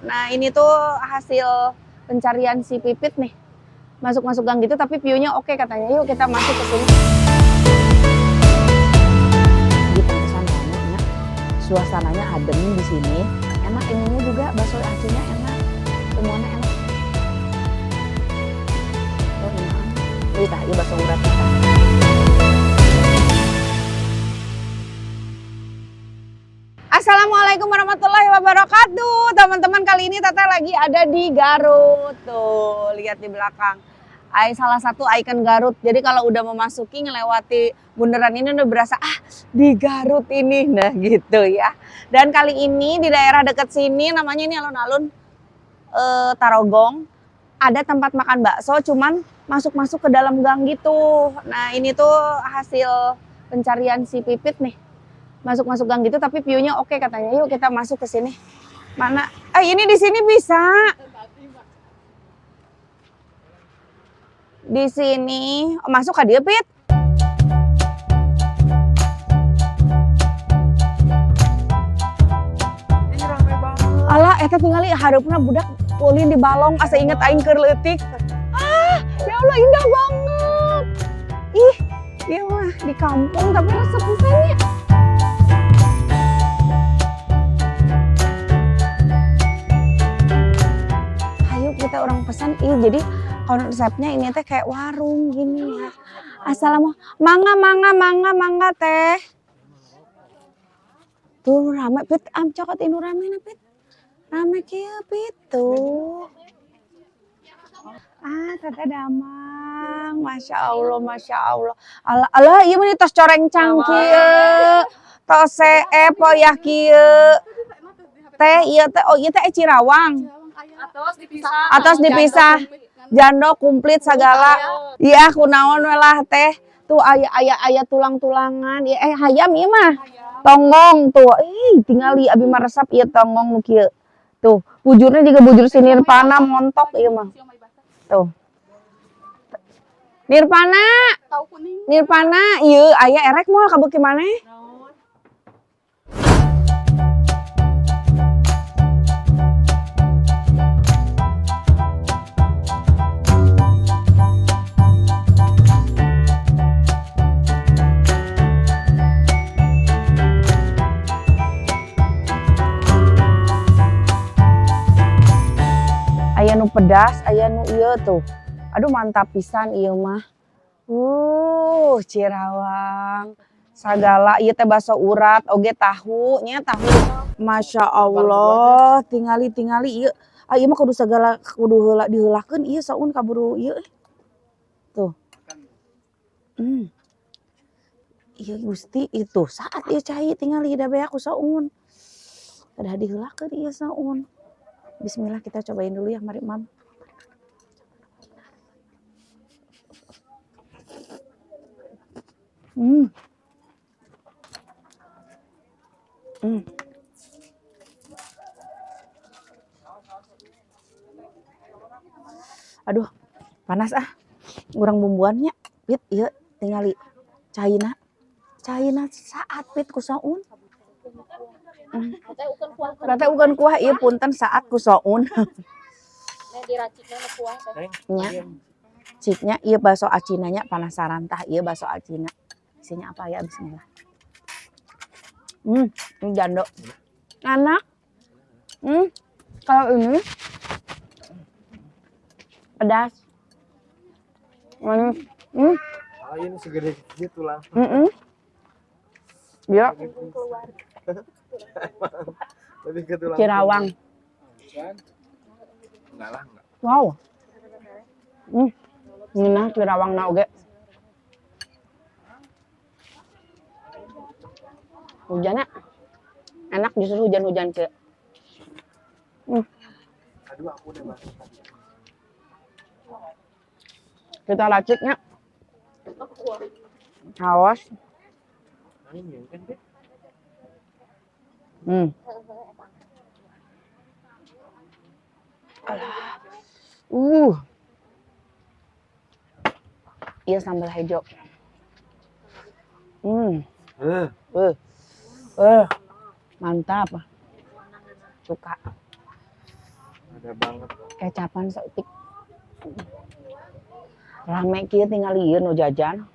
Nah ini tuh hasil pencarian si Pipit nih. Masuk-masuk gang gitu tapi view-nya oke katanya. Yuk kita masuk ke sini. Di Pantesan ramenya, suasananya adem di sini. Enak ininya juga bakso acinya enak. Semuanya enak. Oh enak. Ini tah, ini bakso urat kita. Assalamualaikum warahmatullahi wabarakatuh. Teman-teman, kali ini Teteh lagi ada di Garut. Tuh, lihat di belakang. Salah satu ikon Garut. Jadi kalau udah memasuki ngelewati bundaran ini udah berasa di Garut ini. Nah, gitu ya. Dan kali ini di daerah dekat sini namanya ini alun-alun Tarogong. Ada tempat makan bakso cuman masuk-masuk ke dalam gang gitu. Nah, ini tuh hasil pencarian si Pipit nih. Masuk-masuk gang gitu tapi view-nya oke katanya. Yuk kita masuk ke sini. Mana? Ini di sini bisa. Di sini masuk ke dia, Pit. Ini ramai banget. Alah, eta tinggali hareupna budak ulin di balong asa inget aing keur leutik. Ya Allah indah banget. Ih, ieu mah di kampung tapi resep pisannya. Kita orang pesan jadi konsepnya ini teh kayak warung gini ya. Assalamualaikum, mangga teh. Tuh rame Pit, cokot inu rame na Pit. Rame kieu Pit tuh. Teteh damang, masya Allah. Allah ieu mah tos coreng cangkieu. Tos poyah kieu. Teh ieu teh ieu teh Cirawang. Atos dipisah. Jando komplit segala. Iya kunaon we lah teh. Tuh aya tulang-tulangan. Hayam ieu mah. Tonggong tuh. Tingali abi mah resep ieu tonggong nu kieu. Tuh, bujurnya juga bujur si Nirvana montok ieu mah. Tuh. Nirvana ieu aya erek moal ka beuki maneh. Aya nu pedas, aya nu ieu tuh. Aduh mantap pisan ieu mah. Cirawang. Sagala ieu teh bakso urat, oge tahu nya tahu. Masya Allah, tingali ieu. Ieu mah kudu sagala kudu heula diheulakeun ieu saun kaburu ieu. Tuh. Ieu Gusti itu saat ieu cai tingali da bea ku saun. Kedah diheulakeun ieu saun. Bismillah kita cobain dulu ya, mari Mam. Aduh, panas urang bumbuannya. Pit, ieu tingali caina saat Pit ku saun. Rata ukeun kuah ieu punten saat ku saun. Nya. Ciknya ieu bakso acina nya penasaran tah ieu bakso acina. Isinya apa ya bismillah. Ini jando. Enak. Kalau ini pedas. Manis. Ini segede gitu lah. Ya. Lebih ke tulang. Cirawang. Enggak. Wow. Ngeunah Cirawang na oge. Hujannya enak justru hujan-hujan ke. Aduh aku udah masuk tadi. Kita raciknya. Awas. Ini kan Pit. Iya sambal hijau. Mantap. Suka. Ada banget. Kecapan seutik. Rame kieu tinggal ieu nu jajan.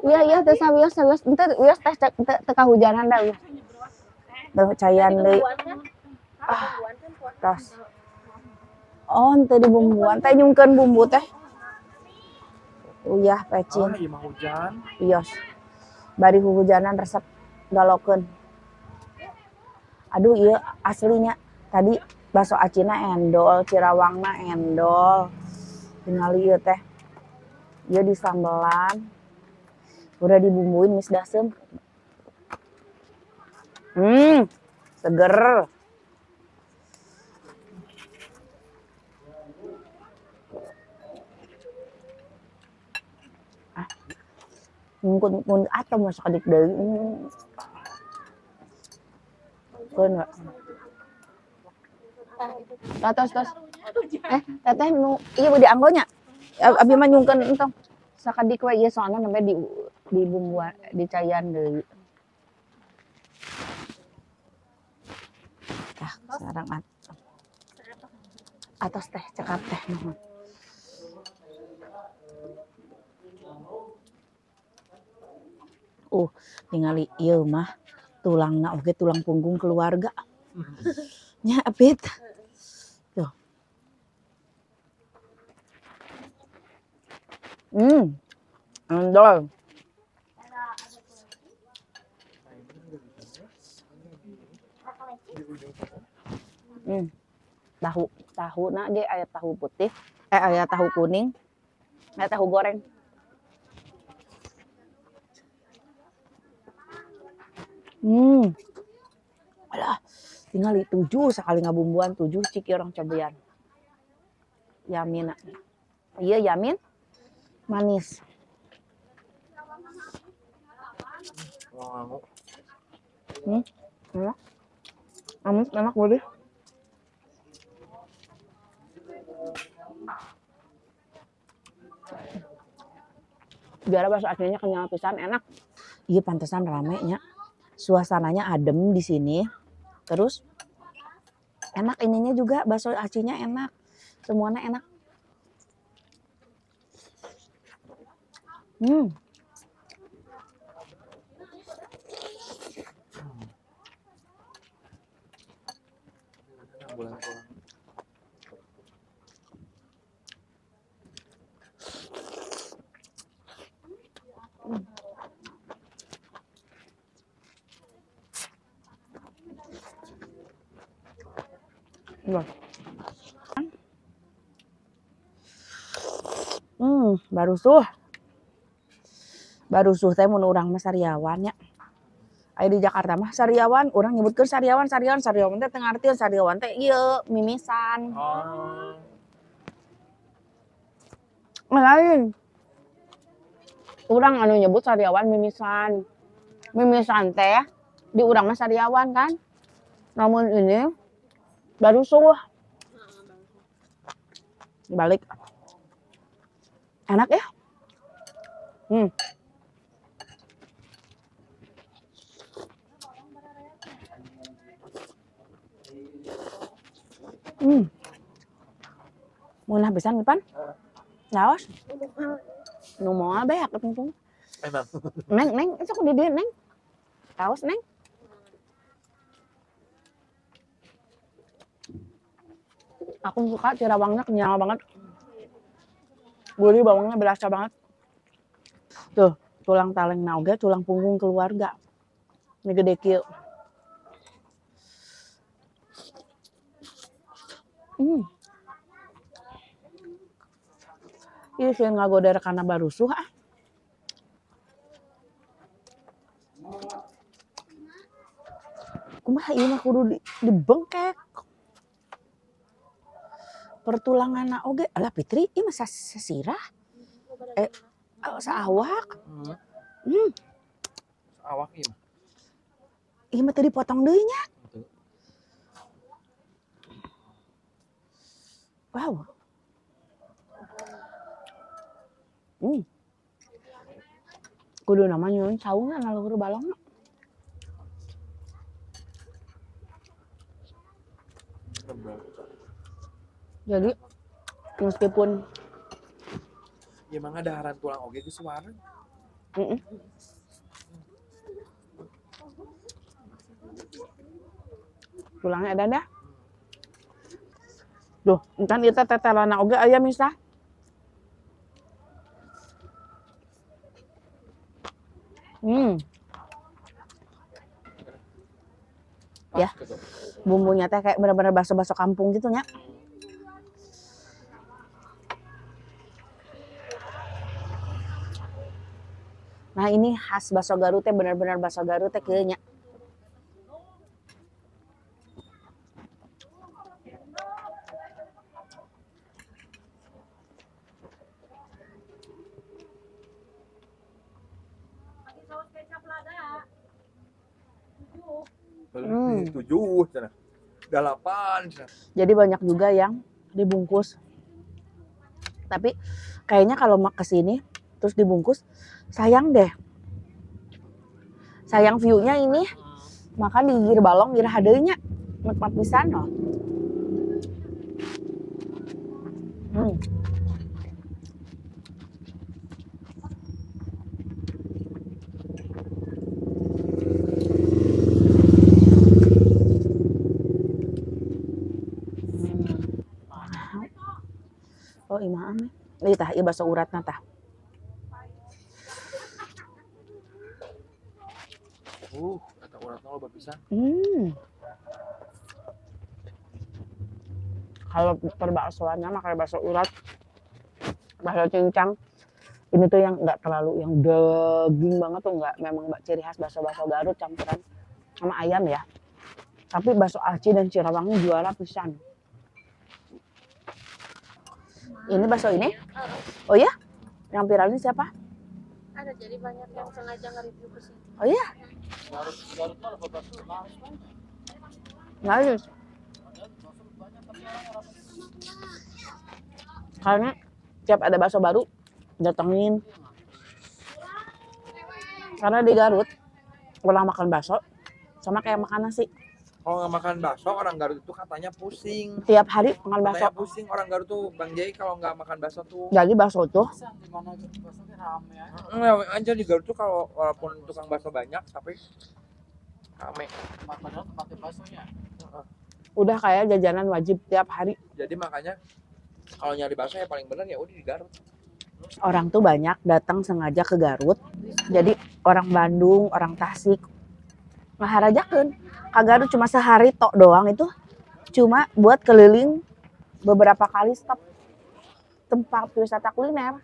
Iya teh sawios ente wios teh teu kahujanan da wios. Teu cayan deui. Tos. Oh, ente dibumbuan teh nyungkeun bumbu teh. Uyah pecin. Ieu mah hujan. Wios. Bari hujanan resep galokeun. Aduh ieu aslinya tadi bakso acina endol, Cirawangna endol. Tinggal ieu teh. Ieu disambelan. Udah dibumbuin mis dasem. Seger. Mun atau masuk adik deui. Keun we. Tos. Teteh nu ieu di anggonya. Abi mah nyungkeun entong. Sakadik we ieu soalna nembe di bumbuan dicayan deui. Tah, sareng atos teh cekap teh nuhun. Ningali ieu mah tulangna oge tulang punggung keluarga. Nya apit. Tuh. Endol. Tahuna ge aya tahu putih, aya tahu kuning, aya tahu goreng. Alah, tinggal 7 sekali ngabumbuan 7 ciki orang cobean. Yamin. Iya yamin. Manis. Enak boleh. Biar bakso aslinya kenyal pisan, enak. Iya pantesan rame nya. Suasananya adem di sini. Terus enak ininya juga bakso acinya enak. Semuanya enak. Barusuh teh mun urang mah sariawan nya. Aya di Jakarta mah sariawan, urang nyebutkeun sariawan teh teu ngartieun sariawan teh ieu mimisan. Lain. Urang anu nyebut sariawan mimisan. Mimisan teh di urang mah sariawan kan. Namun ini barusuh. Balik. Enak ya? Munah pisan depan. Laos. Nu moal bae hakeup tungtung. Neng, sok di dieu neng. Laos neng. Aku suka Cirawangnya kenyal banget. Gurih bawangnya berasa banget. Tuh, tulang taleng oge tulang punggung keluarga. Ini gede kieu. Ieu sieun ngagoder kana barusuh ah. Kumaha ieu mah kudu dibengkek. Pertulanganna oge, alah Fitri, ieu mah sasirah. Saawak. Saawak ieu mah. Ieu mah teu dipotong deui nya. Wow. Kudu nama nyun saungan lalu balong. Jadi meskipun Ya emang ada haran tulang oge ke suara. tulangnya ada dah. Duh, entan kita tetelana oge aya misah. Ya, bumbunya teh kayak bener-bener bakso-bakso kampung gitu nya. Nah ini khas bakso Garut teh bener-bener bakso Garut teh kieu nya. Tujuh, sana. 8. Sana. Jadi banyak juga yang dibungkus. Tapi kayaknya kalau kesini terus dibungkus sayang deh. Sayang view-nya ini makan di Gir Balong, Gir Hadeunya nikmat pisan loh. Oh imah ame. Ieu tah ieu bakso uratna tah. Kata uratna lo bapisan. Kalau perbaksoannya mah kayak bakso urat, bakso cincang. Ini tuh yang nggak terlalu yang daging banget tuh nggak, memang ciri khas bakso-bakso Garut campuran sama ayam ya. Tapi bakso aci dan Cirawang juara pisan. Ini bakso ini? Oh ya? Yang viral ini siapa? Ada, jadi banyak yang sengaja nge-review ke sini. Oh iya? Harus. Karena tiap ada bakso baru datengin. Karena di Garut orang makan bakso sama kayak makan nasi. Kalau nggak makan bakso, orang Garut itu katanya pusing. Tiap hari makan bakso. Katanya pusing orang Garut tuh, Bang Jai kalau nggak makan bakso tuh. Jadi bakso tuh Aja di Garut tuh kalau walaupun tukang bakso banyak, tapi rame. udah kayak jajanan wajib tiap hari. Jadi makanya kalau nyari bakso ya paling bener ya udah di Garut. Orang tuh banyak datang sengaja ke Garut. Jadi orang Bandung, orang Tasik ngaharajakeun ka Garut cuma sehari tok doang itu cuma buat keliling beberapa kali stop tempat wisata kuliner.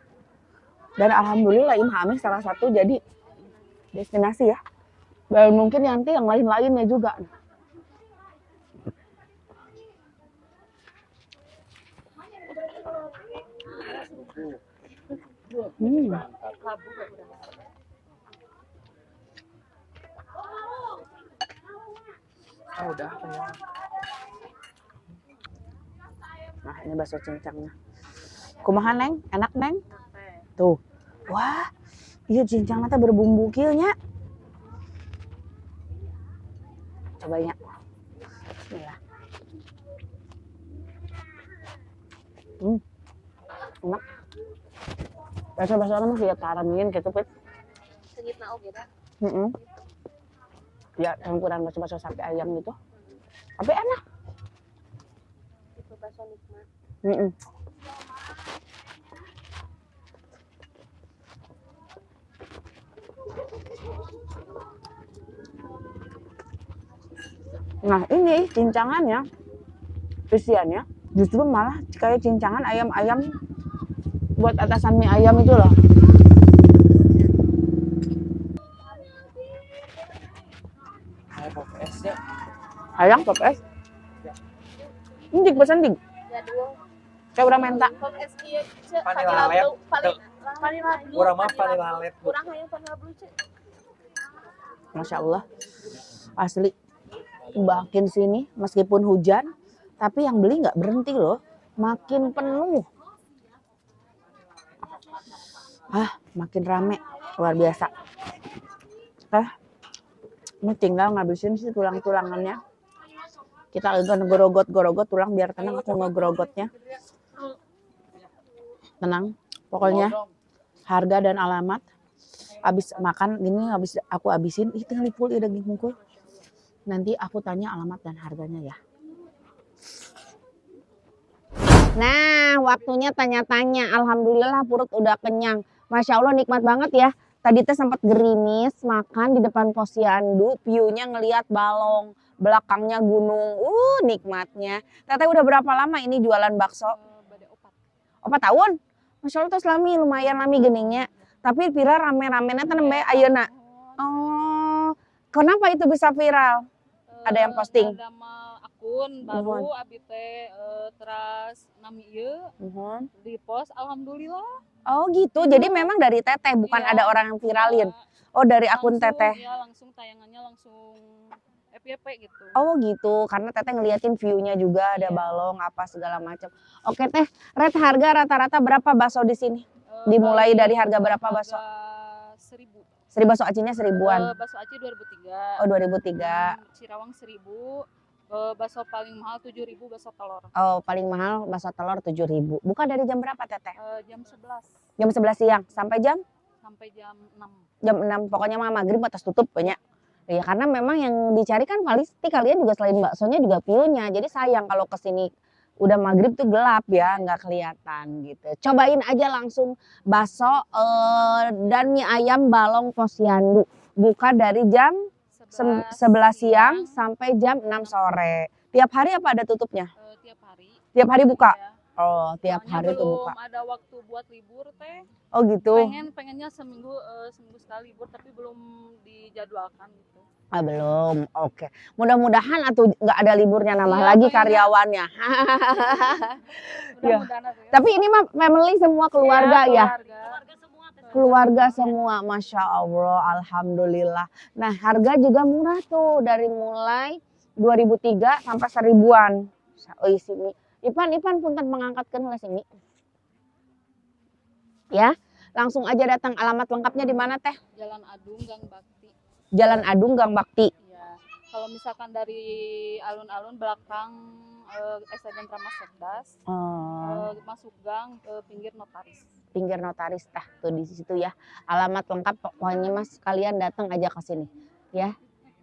Dan alhamdulillah Imah Amih salah satu jadi destinasi ya. Dan mungkin nanti yang lain-lainnya juga. Udah ya. Nah ini bakso cincangnya. Kumaha Neng? Enak Neng? Tuh. Wah, iya cincangnya teh berbumbu kieu nya. Cobain ya. Bismillah. Enak. Bakso-baksonya mah siap taramin gitu, Pit. Segitna oge dah. Ya, campuran bakso-bakso sapi ayam gitu. Tapi enak. Itu bakso nikmat. Nah ini cincangannya, isiannya justru malah kayak cincangan ayam-ayam buat atasan mie ayam itu loh. Kayak pop es ya. Ayam pop es. Indik pesan dik. Jadul. Kayak udah menta. Pop es kieu ce Vanilla Lab. vanilla blue. Kurang mah vanilla led. Kurang hayang vanilla blue ce. Masya Allah, asli. Makin sini meskipun hujan, tapi yang beli nggak berhenti loh, makin penuh. Makin rame, luar biasa. Ini tinggal ngabisin sih tulang-tulangannya. Kita agak gorogot tulang biar tenang aku ngegerogotnya. Tenang. Pokoknya harga dan alamat. Abis makan gini aku abisin. Ih tinggal full ya daging mungkul. Nanti aku tanya alamat dan harganya ya. Nah, waktunya tanya-tanya. Alhamdulillah perut udah kenyang. Masya Allah nikmat banget ya. Tadi teh sempat gerimis makan di depan Posyandu, view-nya ngelihat balong, belakangnya gunung. Nikmatnya. Teteh udah berapa lama ini jualan bakso? Bade 4. 4 tahun. Masya Allah terus lami lumayan lami geningnya. Tapi viral rame-ramenya teh nembe ayeuna. Oh, kenapa itu bisa viral? Ada yang posting? Ada mah akun baru abi teh teras nami ieu di post alhamdulillah. Oh gitu. Jadi memang dari teteh bukan Iya, ada orang yang viralin. iya. Oh dari akun Langsung, teteh. ya langsung tayangannya langsung FYP gitu. Oh gitu. Karena teteh ngeliatin view-nya juga ada Iya. balong apa segala macam. Oke teh, harga rata-rata berapa bakso di sini? Dimulai Paling dari harga berapa bakso? 1.000. Bakso acinya 1000-an. Bakso aci 2003. Oh 2003. Cirawang 1.000. Bakso paling mahal 7.000 bakso telur. Oh paling mahal bakso telur 7.000. Buka dari jam berapa teteh? Jam 11 Jam 11 siang sampai jam? sampai jam 6. Jam 6. Pokoknya mah maghrib atas tutup banyak. Ya karena memang yang dicari kan pasti kalian juga selain baksonya juga view-nya. Jadi sayang kalau kesini udah maghrib tuh gelap ya, nggak kelihatan gitu. Cobain aja langsung bakso dan mie ayam balong Posyandu. Buka dari jam 11 siang sampai jam 6 sore. Tiap hari apa ada tutupnya? Tiap hari. Tiap hari buka? Ya. Oh, tiap Soalnya hari tuh buka. belum ada waktu buat libur teh. Oh gitu. Pengennya seminggu sekali libur tapi belum dijadwalkan gitu. Ah, belum. Oke. Mudah-mudahan atau nggak ada liburnya nambah Iya, lagi pengen. karyawannya. Ya. Mudah-mudahan ada ya. Tapi ini mah family semua keluarga ya. Keluarga semua. Keluarga semua, Masya Allah, Alhamdulillah. Nah harga juga murah tuh, dari mulai 2003 sampai 1000-an. Oh sini, Ipan punten mengangkatkan oleh sini. Ya, langsung aja datang. Alamat lengkapnya di mana teh? Jalan Adung Gang Bakti. Jalan Adung Gang Bakti. Ya. Kalau misalkan dari alun-alun belakang Stadion Tramas Cerdas, masuk gang ke pinggir Notaris. Pinggir Notaris tah tuh di situ ya. Alamat lengkap pokoknya Mas kalian datang aja ke sini ya.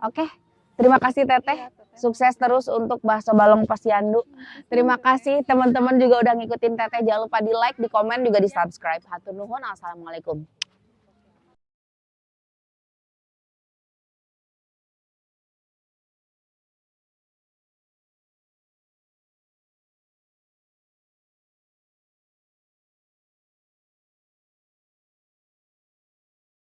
Oke. Terima kasih Teteh. Sukses terus untuk bakso balong Posyandu. Terima kasih teman-teman juga udah ngikutin Teteh. Jangan lupa di like, di komen juga di subscribe. Hatur nuhun. Assalamualaikum.